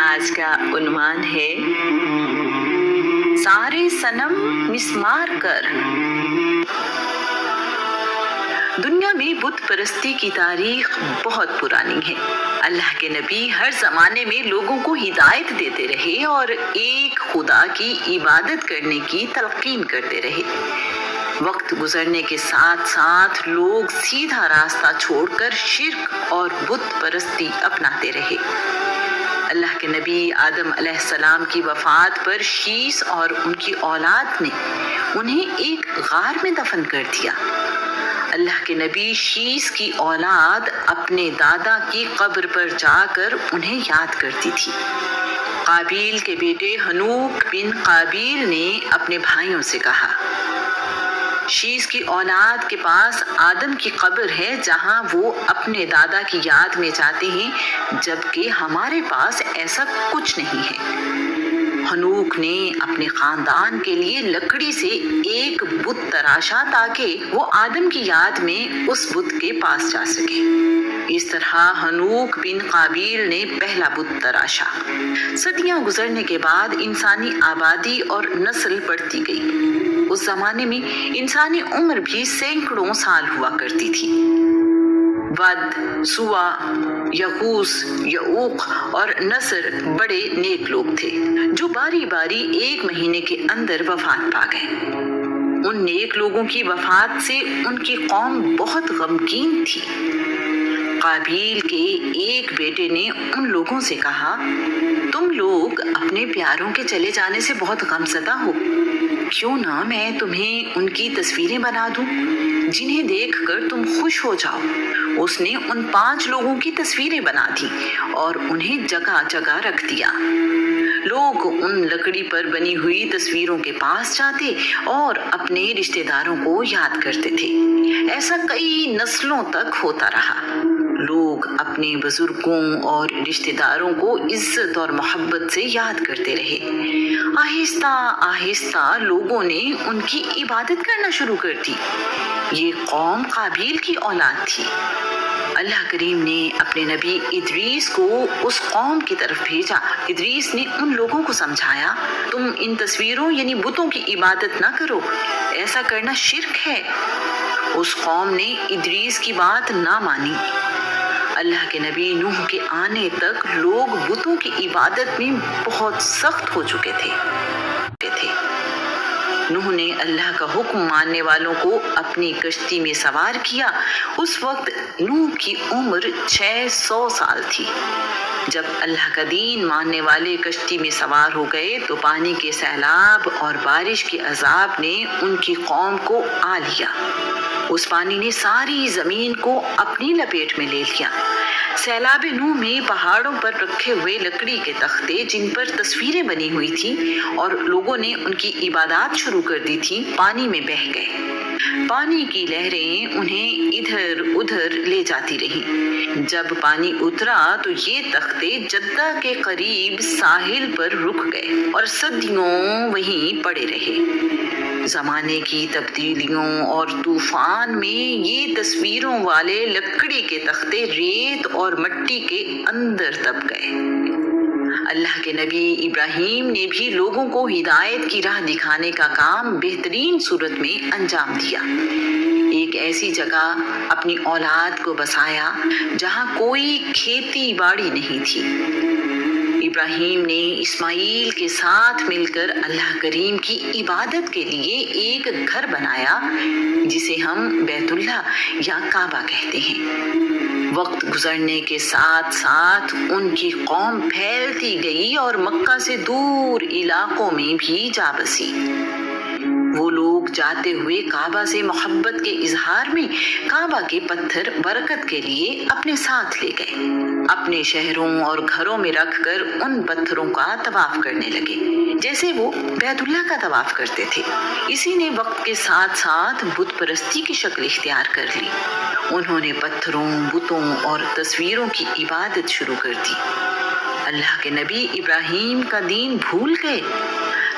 آج کا عنوان ہے سارے صنم مسمار کر۔ دنیا میں بت پرستی کی تاریخ بہت پرانی ہے۔ اللہ کے نبی ہر زمانے میں لوگوں کو ہدایت دیتے رہے اور ایک خدا کی عبادت کرنے کی تلقین کرتے رہے۔ وقت گزرنے کے ساتھ ساتھ لوگ سیدھا راستہ چھوڑ کر شرک اور بت پرستی اپناتے رہے۔ اللہ کے نبی آدم علیہ السلام کی وفات پر شیس اور ان کی اولاد نے انہیں ایک غار میں دفن کر دیا۔ اللہ کے نبی شیس کی اولاد اپنے دادا کی قبر پر جا کر انہیں یاد کرتی تھی۔ قابیل کے بیٹے ہنوک بن قابیل نے اپنے بھائیوں سے کہا، شیس کی اولاد کے پاس آدم کی قبر ہے جہاں وہ اپنے دادا کی یاد میں جاتے ہیں، جبکہ ہمارے پاس ایسا کچھ نہیں ہے۔ ہنوک نے اپنے خاندان کے لیے لکڑی سے ایک بت تراشا تاکہ وہ آدم کی یاد میں اس بت کے پاس جا سکے۔ اس طرح ہنوک بن قابیل نے پہلا بت تراشا۔ صدیاں گزرنے کے بعد انسانی آبادی اور نسل بڑھتی گئی۔ اس زمانے میں انسانی عمر بھی سینکڑوں سال ہوا کرتی تھی۔ ود، سوا، یغوث، یعوق اور نصر بڑے نیک لوگ تھے جو باری باری ایک مہینے کے اندر وفات پا گئے۔ ان نیک لوگوں کی وفات سے ان کی قوم بہت غمگین تھی۔ قابیل کے ایک بیٹے نے ان لوگوں سے کہا، تم لوگ اپنے پیاروں کے چلے جانے سے بہت غمزدہ ہو، کیوں نہ میں تمہیں ان کی تصویریں بنا دوں جنہیں دیکھ کر تم خوش ہو جاؤ۔ اس نے ان 5 لوگوں کی تصویریں بنا دی اور انہیں جگہ جگہ رکھ دیا۔ لوگ ان لکڑی پر بنی ہوئی تصویروں کے پاس جاتے اور اپنے رشتہ داروں کو یاد کرتے تھے۔ ایسا کئی نسلوں تک ہوتا رہا۔ لوگ اپنے بزرگوں اور رشتہ داروں کو عزت اور محبت سے یاد کرتے رہے۔ آہستہ آہستہ لوگوں نے ان کی عبادت کرنا شروع کر دی۔ یہ قوم قابیل کی اولاد تھی۔ اللہ کریم نے اپنے نبی ادریس کو اس قوم کی طرف بھیجا۔ ادریس نے ان لوگوں کو سمجھایا، تم ان تصویروں یعنی بتوں کی عبادت نہ کرو، ایسا کرنا شرک ہے۔ اس قوم نے ادریس کی بات نہ مانی۔ اللہ کے نبی نوح کے آنے تک لوگ بتوں کی عبادت میں بہت سخت ہو چکے تھے۔ نوح نے اللہ کا حکم ماننے والوں کو اپنی کشتی میں سوار کیا۔ اس وقت نوح کی عمر 600 سال تھی۔ جب اللہ کا دین ماننے والے کشتی میں سوار ہو گئے تو پانی کے سیلاب اور بارش کے عذاب نے ان کی قوم کو آ لیا۔ اس پانی نے ساری زمین کو اپنی لپیٹ میں لے لیا۔ سیلاب نوح میں پہاڑوں پر رکھے ہوئے لکڑی کے تختے جن پر تصویریں بنی ہوئی تھیں اور لوگوں نے ان کی عبادات شروع کر دی تھی، پانی میں بہہ گئے۔ پانی کی لہریں انہیں ادھر ادھر لے جاتی رہیں۔ جب پانی اترا تو یہ تختے جدہ کے قریب ساحل پر رک گئے اور صدیوں وہیں پڑے رہے۔ زمانے کی تبدیلیوں اور طوفان میں یہ تصویروں والے لکڑی کے تختے ریت اور مٹی کے اندر دب گئے۔ اللہ کے نبی ابراہیم نے بھی لوگوں کو ہدایت کی راہ دکھانے کا کام بہترین صورت میں انجام دیا۔ ایک ایسی جگہ اپنی اولاد کو بسایا جہاں کوئی کھیتی باڑی نہیں تھی۔ ابراہیم نے اسماعیل کے ساتھ مل کر اللہ کریم کی عبادت کے لیے ایک گھر بنایا جسے ہم بیت اللہ یا کعبہ کہتے ہیں۔ وقت گزرنے کے ساتھ ساتھ ان کی قوم پھیلتی گئی اور مکہ سے دور علاقوں میں بھی جا بسی۔ وہ لوگ جاتے ہوئے کعبہ سے محبت کے اظہار میں کعبہ کے پتھر برکت کے لیے اپنے ساتھ لے گئے۔ اپنے شہروں اور گھروں میں رکھ کر ان پتھروں کا طواف کرنے لگے جیسے وہ بیت اللہ کا طواف کرتے تھے۔ اسی نے وقت کے ساتھ ساتھ بت پرستی کی شکل اختیار کر لی۔ انہوں نے پتھروں، بتوں اور تصویروں کی عبادت شروع کر دی۔ اللہ کے نبی ابراہیم کا دین بھول گئے،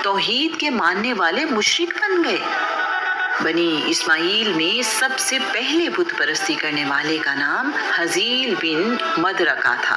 توحید کے ماننے والے مشرک بن گئے۔ بنی اسماعیل میں سب سے پہلے بت پرستی کرنے والے کا نام حزیل بن مدرکہ تھا۔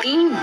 3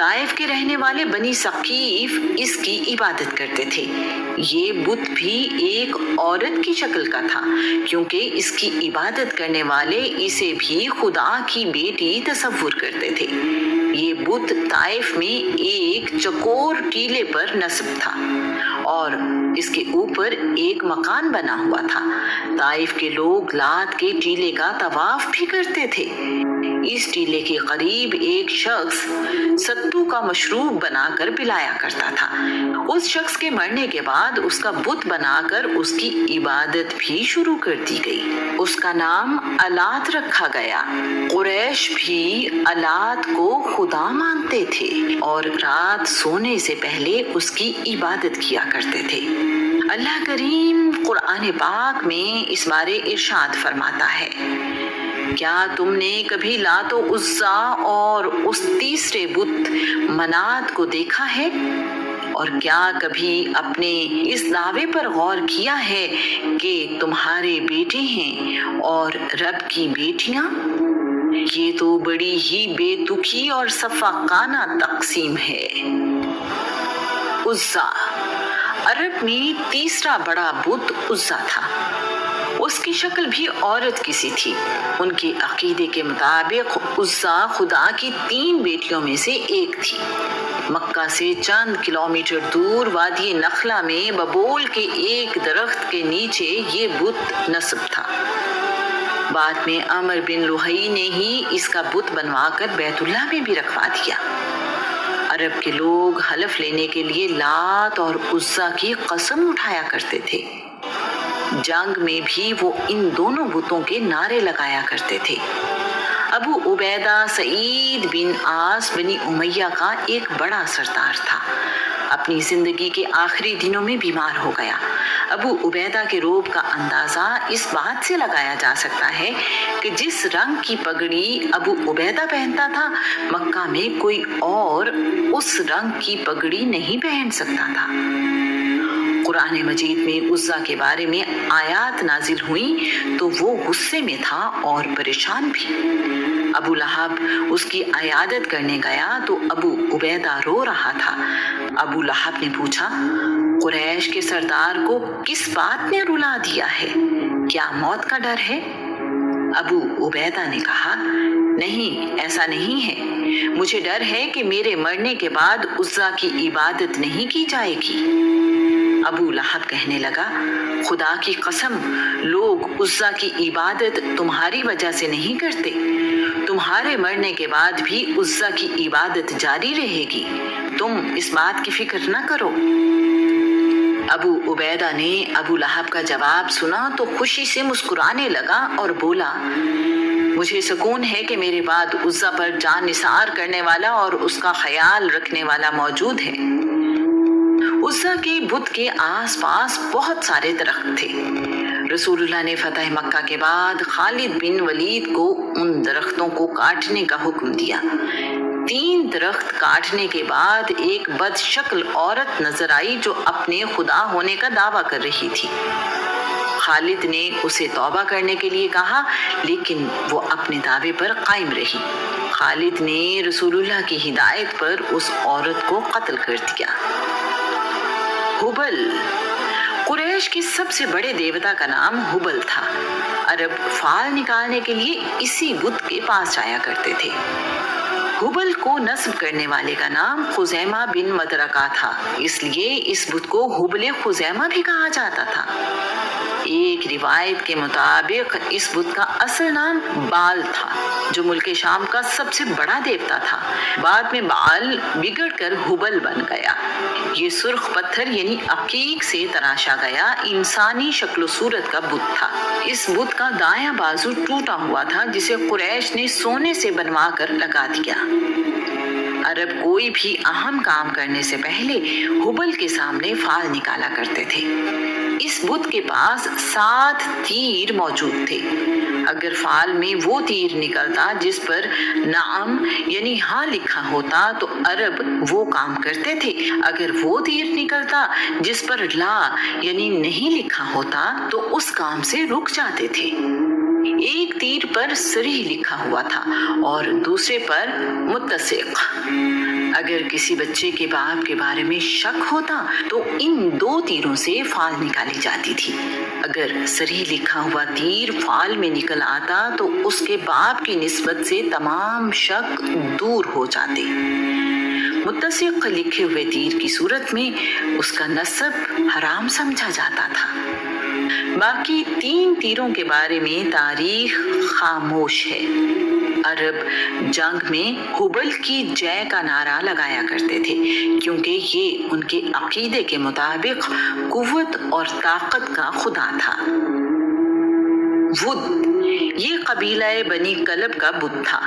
طائف کے رہنے والے بنی ثقیف اس کی عبادت کرتے تھے۔ یہ بت بھی ایک عورت کی شکل کا تھا، کیونکہ اس کی عبادت کرنے والے اسے بھی خدا کی بیٹی تصور کرتے تھے۔ یہ بت طائف میں ایک چکور ٹیلے پر نصب تھا اور اس کے اوپر ایک مکان بنا ہوا تھا۔ طائف کے لوگ لات کے ٹیلے کا طواف بھی کرتے تھے۔ اس ٹیلے کے قریب ایک شخص ستو کا مشروب بنا کر پلایا کرتا تھا۔ اس شخص کے مرنے کے بعد اس کا بت بنا کر اس کی عبادت بھی شروع کر دی گئی۔ اس کا نام الات رکھا گیا۔ قریش بھی الات کو خدا مانتے تھے اور رات سونے سے پہلے اس کی عبادت کیا کرتے تھے۔ اللہ کریم قرآن پاک میں اس بارے ارشاد فرماتا ہے، کیا تم نے کبھی لات و عزا اور اس تیسرے بت منات کو دیکھا ہے؟ اور کیا کبھی اپنے اس دعوے پر غور کیا ہے کہ تمہارے بیٹے ہیں اور رب کی بیٹیاں؟ یہ تو بڑی ہی بے تکی اور سفاکانہ تقسیم ہے۔ عزا عرب میں تیسرا بڑا بت عزا تھا۔ اس کی شکل بھی عورت کی سی تھی۔ ان کے عقیدے کے مطابق عزا خدا کی 3 بیٹیوں میں سے ایک تھی۔ مکہ سے چند کلومیٹر دور وادی نخلا میں ببول کے ایک درخت کے نیچے یہ بت نصب تھا۔ بعد میں عمر بن لوہی نے ہی اس کا بت بنوا کر بیت اللہ میں بھی رکھوا دیا۔ عرب کے لوگ حلف لینے کے لیے لات اور عزا کی قسم اٹھایا کرتے تھے۔ جنگ میں بھی وہ ان دونوں بتوں کے نعرے لگایا کرتے تھے۔ ابو عبیدہ سعید بن عاص بنی امیہ کا ایک بڑا سردار تھا۔ اپنی زندگی کے آخری دنوں میں بیمار ہو گیا۔ ابو عبیدہ کے روب کا اندازہ اس بات سے لگایا جا سکتا ہے کہ جس رنگ کی پگڑی ابو عبیدہ پہنتا تھا، مکہ میں کوئی اور اس رنگ کی پگڑی نہیں پہن سکتا تھا۔ قرآن مجید میں عزا کے بارے میں آیات نازل ہوئیں تو وہ غصے میں تھا اور پریشان بھی۔ ابو لہب اس کی عیادت کرنے گیا تو ابو عبیدہ رو رہا تھا۔ ابو لہب نے پوچھا، قریش کے سردار کو کس بات نے رلا دیا ہے؟ کیا موت کا ڈر ہے؟ ابو عبیدہ نے کہا، نہیں، ایسا نہیں ہے۔ مجھے ڈر ہے کہ میرے مرنے کے بعد عزا کی عبادت نہیں کی جائے گی۔ ابو لہب کہنے لگا، خدا کی قسم، لوگ عزا کی عبادت تمہاری وجہ سے نہیں کرتے۔ تمہارے مرنے کے بعد بھی عزا کی عبادت جاری رہے گی۔ تم اس بات کی فکر نہ کرو۔ ابو عبیدہ نے ابو لہب کا جواب سنا تو خوشی سے مسکرانے لگا اور بولا، مجھے سکون ہے کہ میرے بعد عزا پر جان نثار کرنے والا اور اس کا خیال رکھنے والا موجود ہے۔ عزا کے بت کے آس پاس بہت سارے درخت تھے۔ رسول اللہ نے فتح مکہ کے بعد خالد بن ولید کو ان درختوں کو کاٹنے کا حکم دیا۔ 3 درخت کاٹنے کے بعد ایک بد شکل عورت نظر آئی جو اپنے خدا ہونے کا دعویٰ کر رہی تھی۔ خالد نے اسے توبہ کرنے کے لیے کہا، لیکن وہ اپنے دعوے پر قائم رہی۔ خالد نے رسول اللہ کی ہدایت پر اس عورت کو قتل کر دیا۔ ہبل قریش کے سب سے بڑے دیوتا کا نام ہبل تھا۔ عرب فال نکالنے کے لیے اسی بت کے پاس جایا کرتے تھے۔ ہبل کو نصب کرنے والے کا نام خزیمہ بن مدرکہ تھا، اس لیے اس بت کو ہبل خزیمہ بھی کہا جاتا تھا۔ ایک روایت کے مطابق اس بت کا اصل نام بال تھا، جو ملک شام کا سب سے بڑا دیوتا تھا۔ بعد میں بال بگڑ کر ہبل بن گیا۔ یہ سرخ پتھر یعنی عقیق سے تراشا گیا انسانی شکل و صورت کا بت تھا۔ اس بت کا دایاں بازو ٹوٹا ہوا تھا، جسے قریش نے سونے سے بنوا کر لگا دیا۔ عرب کوئی بھی اہم کام کرنے سے پہلے ہبل کے سامنے فال نکالا کرتے تھے۔ اس بت کے پاس 7 تیر موجود تھے۔ اگر فال میں وہ تیر نکلتا جس پر نعم یعنی ہاں لکھا ہوتا تو عرب وہ کام کرتے تھے، اگر وہ تیر نکلتا جس پر لا یعنی نہیں لکھا ہوتا تو اس کام سے رک جاتے تھے۔ ایک تیر پر صریح لکھا ہوا تھا اور دوسرے پر متسق۔ اگر کسی بچے کے باپ کے بارے میں شک ہوتا تو ان 2 تیروں سے فال نکالی جاتی تھی۔ اگر صریح لکھا ہوا تیر فال میں نکل آتا تو اس کے باپ کی نسبت سے تمام شک دور ہو جاتے۔ متسق لکھے ہوئے تیر کی صورت میں اس کا نسب حرام سمجھا جاتا تھا۔ باقی 3 تیروں کے بارے میں تاریخ خاموش ہے۔ عرب جنگ میں ہبل کی جے کا نعرہ لگایا کرتے تھے کیونکہ یہ ان کے عقیدے کے مطابق قوت اور طاقت کا خدا تھا۔ ود یہ قبیلہ بنی کلب کا بت تھا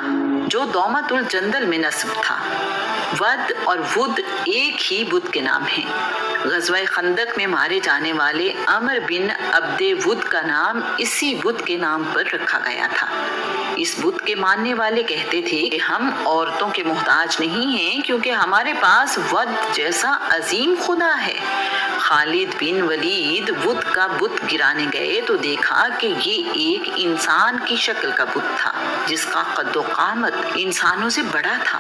جو دومت الجندل میں نسب تھا۔ ود اور ود ایک ہی بت کے نام ہیں۔ غزوہ خندق میں مارے جانے والے عمر بن عبد ود کا نام اسی بت کے نام پر رکھا گیا تھا۔ اس بت کے ماننے والے کہتے تھے کہ ہم عورتوں کے محتاج نہیں ہیں کیونکہ ہمارے پاس ود جیسا عظیم خدا ہے۔ خالد بن ولید ود کا بت گرانے گئے تو دیکھا کہ یہ ایک انسان کی شکل کا بت تھا جس کا قد و قامت انسانوں سے بڑا تھا۔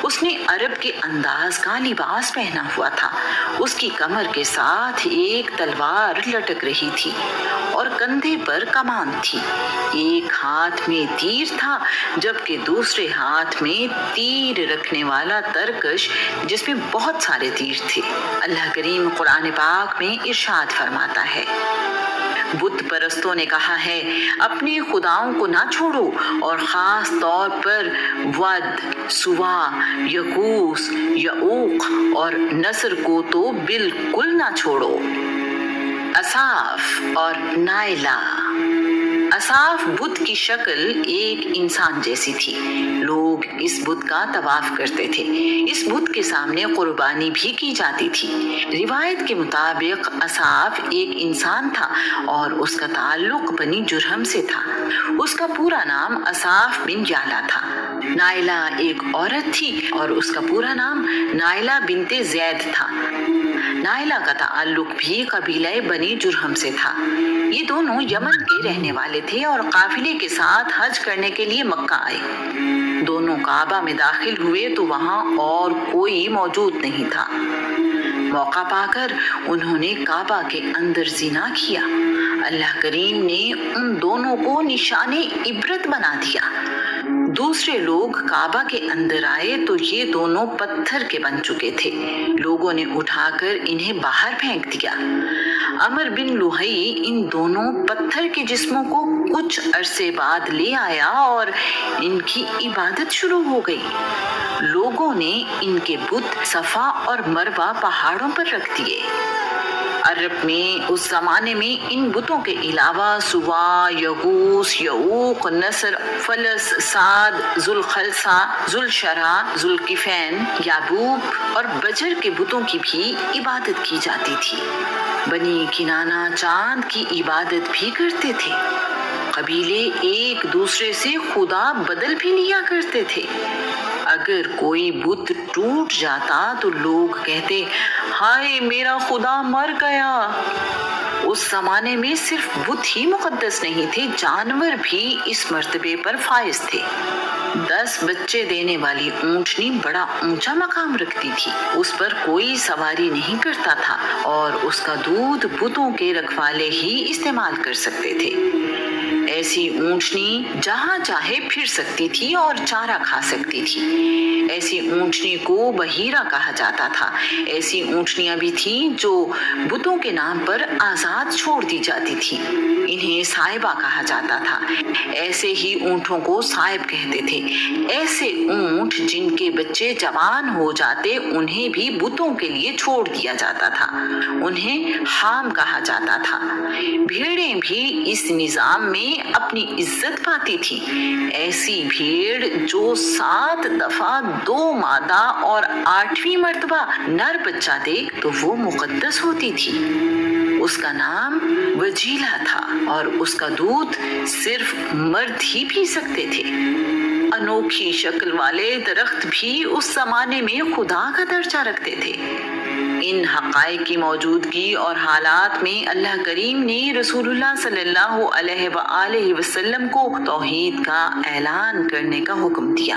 اس نے عرب کے انداز کا لباس پہنا ہوا تھا۔ اس کی کمر کے ساتھ ایک تلوار لٹک رہی تھی اور کندھے پر کمان تھی۔ ایک ہاتھ میں تیر تھا جبکہ دوسرے ہاتھ میں تیر رکھنے والا ترکش جس میں بہت سارے تیر تھے۔ اللہ کریم قرآن پاک میں ارشاد فرماتا ہے، بت پرستوں نے کہا ہے اپنے خداؤں کو نہ چھوڑو اور خاص طور پر ود، سوا، یغوث، یعوق اور نصر کو تو بالکل نہ چھوڑو۔ اصاف اور نائلہ۔ اصاف بت کی شکل ایک انسان جیسی تھی۔ لوگ اس بت کا طواف کرتے تھے۔ اس بت کے سامنے قربانی بھی کی جاتی تھی۔ روایت کے مطابق اصاف ایک انسان تھا اور اس کا تعلق بنی جرہم سے تھا۔ اس کا پورا نام اصاف بن یعلا تھا۔ نائلہ ایک عورت تھی اور اس کا پورا نام نائلہ بنت زید تھا۔ نائلہ کا تعلق بھی قبیلہ بنی جرہم سے تھا۔ یہ دونوں یمن کے رہنے والے تھے اور قافلے کے ساتھ حج کرنے کے لیے مکہ آئے۔ دونوں کعبہ میں داخل ہوئے تو وہاں اور کوئی موجود نہیں تھا۔ موقع پا کر انہوں نے کعبہ کے اندر زنا کیا۔ اللہ کریم نے ان دونوں کو نشان عبرت بنا دیا۔ دوسرے لوگ کعبہ کے اندر آئے تو یہ دونوں پتھر کے بن چکے تھے۔ لوگوں نے اٹھا کر انہیں باہر پھینک دیا۔ عمر بن لوہی ان دونوں پتھر کے جسموں کو کچھ عرصے بعد لے آیا اور ان کی عبادت شروع ہو گئی۔ لوگوں نے ان کے بت صفا اور مروہ پہاڑوں پر رکھ دیے۔ عرب میں اس زمانے میں ان بتوں کے علاوہ سوا، یغوث، یعوق، نصر، فلس، سعد، ذوالخلصہ، ذوالشرح، ذوالکفین، یعبوب اور بجر کے بتوں کی بھی عبادت کی جاتی تھی۔ بنی کنانہ چاند کی عبادت بھی کرتے تھے۔ قبیلے ایک دوسرے سے خدا بدل بھی لیا کرتے تھے۔ اگر کوئی بت ٹوٹ جاتا تو لوگ کہتے، ہائے میرا خدا مر گیا۔ اس زمانے میں صرف بت ہی مقدس نہیں تھے، جانور بھی اس مرتبے پر فائز تھے۔ 10 بچے دینے والی اونٹنی بڑا اونچا مقام رکھتی تھی۔ اس پر کوئی سواری نہیں کرتا تھا اور اس کا دودھ بتوں کے رکھوالے ہی استعمال کر سکتے تھے۔ ایسی اونٹنی جہاں چاہے پھر سکتی تھی اور چارہ کھا سکتی تھی۔ ایسی اونٹنی کو بحیرہ کہا جاتا تھا۔ ایسی اونٹنیاں بھی تھیں جو بتوں کے نام پر آزاد چھوڑ دی جاتی تھی۔ انہیں صائبہ کہا جاتا تھا۔ ایسے ہی اونٹوں کو صائب کہتے تھے۔ ایسے اونٹ جن کے بچے جوان ہو جاتے انہیں بھی بتوں کے لیے چھوڑ دیا جاتا تھا۔ انہیں حام کہا جاتا تھا۔ بھیڑیں بھی اس نظام میں اپنی عزت پاتی تھی۔ ایسی بھیڑ جو 7 دفعہ 2 مادہ اور 8ویں مرتبہ نر بچہ دے تو وہ مقدس ہوتی تھی۔ اس کا نام وجیلہ تھا اور اس کا دودھ صرف مرد ہی پی سکتے تھے۔ انوکھی شکل والے درخت بھی اس زمانے میں خدا کا درجہ رکھتے تھے۔ ان حقائق کی موجودگی اور حالات میں اللہ کریم نے رسول اللہ صلی اللہ علیہ وآلہ وسلم کو توحید کا اعلان کرنے کا حکم دیا۔